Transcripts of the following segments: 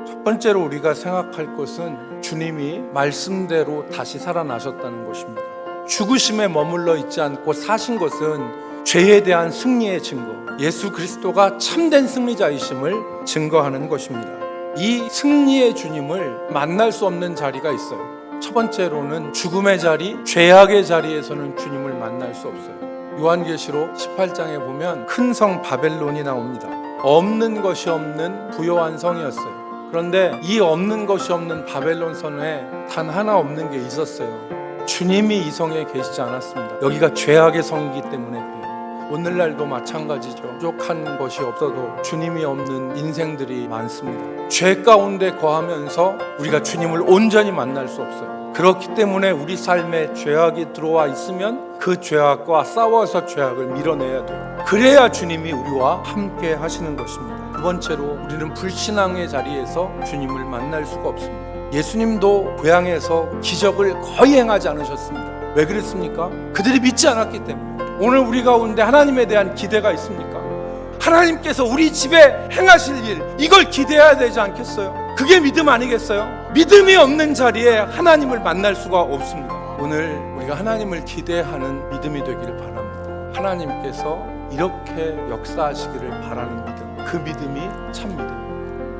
첫 번째로 우리가 생각할 것은 주님이 말씀대로 다시 살아나셨다는 것입니다. 죽으심에 머물러 있지 않고 사신 것은 죄에 대한 승리의 증거, 예수 그리스도가 참된 승리자이심을 증거하는 것입니다. 이 승리의 주님을 만날 수 없는 자리가 있어요. 첫 번째로는 죽음의 자리, 죄악의 자리에서는 주님을 만날 수 없어요. 요한계시록 18장에 보면 큰 성 바벨론이 나옵니다. 없는 것이 없는 부요한 성이었어요. 그런데 이 없는 것이 없는 바벨론 성에 단 하나 없는 게 있었어요. 주님이 이 성에 계시지 않았습니다. 여기가 죄악의 성이기 때문에 그래요. 오늘날도 마찬가지죠. 부족한 것이 없어도 주님이 없는 인생들이 많습니다. 죄 가운데 거하면서 우리가 주님을 온전히 만날 수 없어요. 그렇기 때문에 우리 삶에 죄악이 들어와 있으면 그 죄악과 싸워서 죄악을 밀어내야 돼요. 그래야 주님이 우리와 함께 하시는 것입니다. 두 번째로 우리는 불신앙의 자리에서 주님을 만날 수가 없습니다. 예수님도 고향에서 기적을 거의 행하지 않으셨습니다. 왜 그랬습니까? 그들이 믿지 않았기 때문에. 오늘 우리 가운데 하나님에 대한 기대가 있습니까? 하나님께서 우리 집에 행하실 일, 이걸 기대해야 되지 않겠어요? 그게 믿음 아니겠어요? 믿음이 없는 자리에 하나님을 만날 수가 없습니다. 오늘 우리가 하나님을 기대하는 믿음이 되기를 바랍니다. 하나님께서 이렇게 역사하시기를 바라는 믿음, 그 믿음이 참 믿음입니다.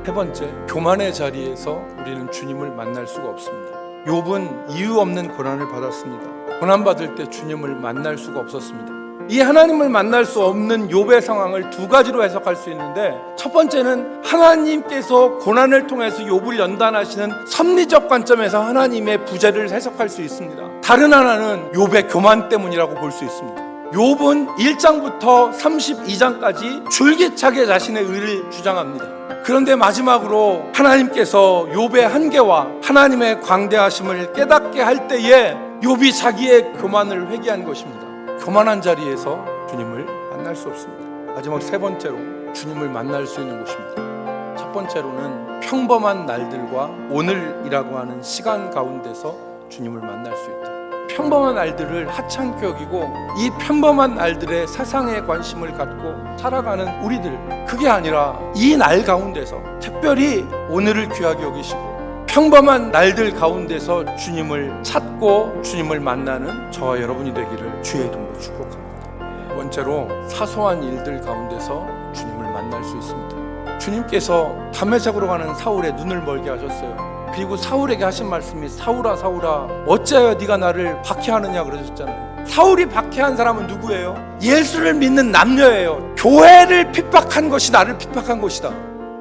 세 번째, 교만의 자리에서 우리는 주님을 만날 수가 없습니다. 욥은 이유 없는 고난을 받았습니다. 고난받을 때 주님을 만날 수가 없었습니다. 이 하나님을 만날 수 없는 욥의 상황을 두 가지로 해석할 수 있는데, 첫 번째는 하나님께서 고난을 통해서 욥을 연단하시는 섭리적 관점에서 하나님의 부재를 해석할 수 있습니다. 다른 하나는 욥의 교만 때문이라고 볼 수 있습니다. 욥은 1장부터 32장까지 줄기차게 자신의 의를 주장합니다. 그런데 마지막으로 하나님께서 욥의 한계와 하나님의 광대하심을 깨닫게 할 때에 욥이 자기의 교만을 회개한 것입니다. 교만한 자리에서 주님을 만날 수 없습니다. 마지막 세 번째로 주님을 만날 수 있는 곳입니다. 첫 번째로는 평범한 날들과 오늘이라고 하는 시간 가운데서 주님을 만날 수 있다. 평범한 날들을 하찮게 여기고 이 평범한 날들의 세상에 관심을 갖고 살아가는 우리들, 그게 아니라 이 날 가운데서 특별히 오늘을 귀하게 여기시고 평범한 날들 가운데서 주님을 찾고 주님을 만나는 저와 여러분이 되기를 주의 이름으로 축복합니다. 두 번째로 사소한 일들 가운데서 주님을 만날 수 있습니다. 주님께서 담메색으로 가는 사울의 눈을 멀게 하셨어요. 그리고 사울에게 하신 말씀이 사울아 사울아 어찌하여 네가 나를 박해하느냐 그러셨잖아요. 사울이 박해한 사람은 누구예요? 예수를 믿는 남녀예요. 교회를 핍박한 것이 나를 핍박한 것이다.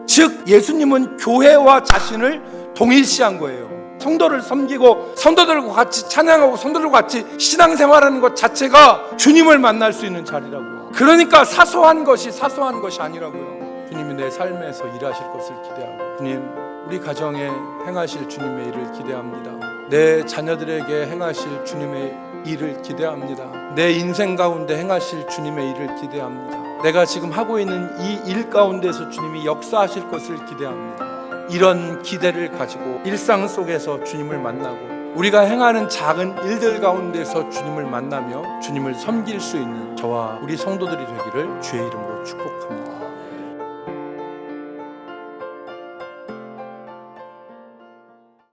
즉 예수님은 교회와 자신을 동일시한 거예요. 성도를 섬기고 성도들과 같이 찬양하고 성도들과 같이 신앙생활하는 것 자체가 주님을 만날 수 있는 자리라고요. 그러니까 사소한 것이 아니라고요. 주님이 내 삶에서 일하실 것을 기대하고, 주님 우리 가정에 행하실 주님의 일을 기대합니다. 내 자녀들에게 행하실 주님의 일을 기대합니다. 내 인생 가운데 행하실 주님의 일을 기대합니다. 내가 지금 하고 있는 이 일 가운데서 주님이 역사하실 것을 기대합니다. 이런 기대를 가지고 일상 속에서 주님을 만나고 우리가 행하는 작은 일들 가운데서 주님을 만나며 주님을 섬길 수 있는 저와 우리 성도들이 되기를 주의 이름으로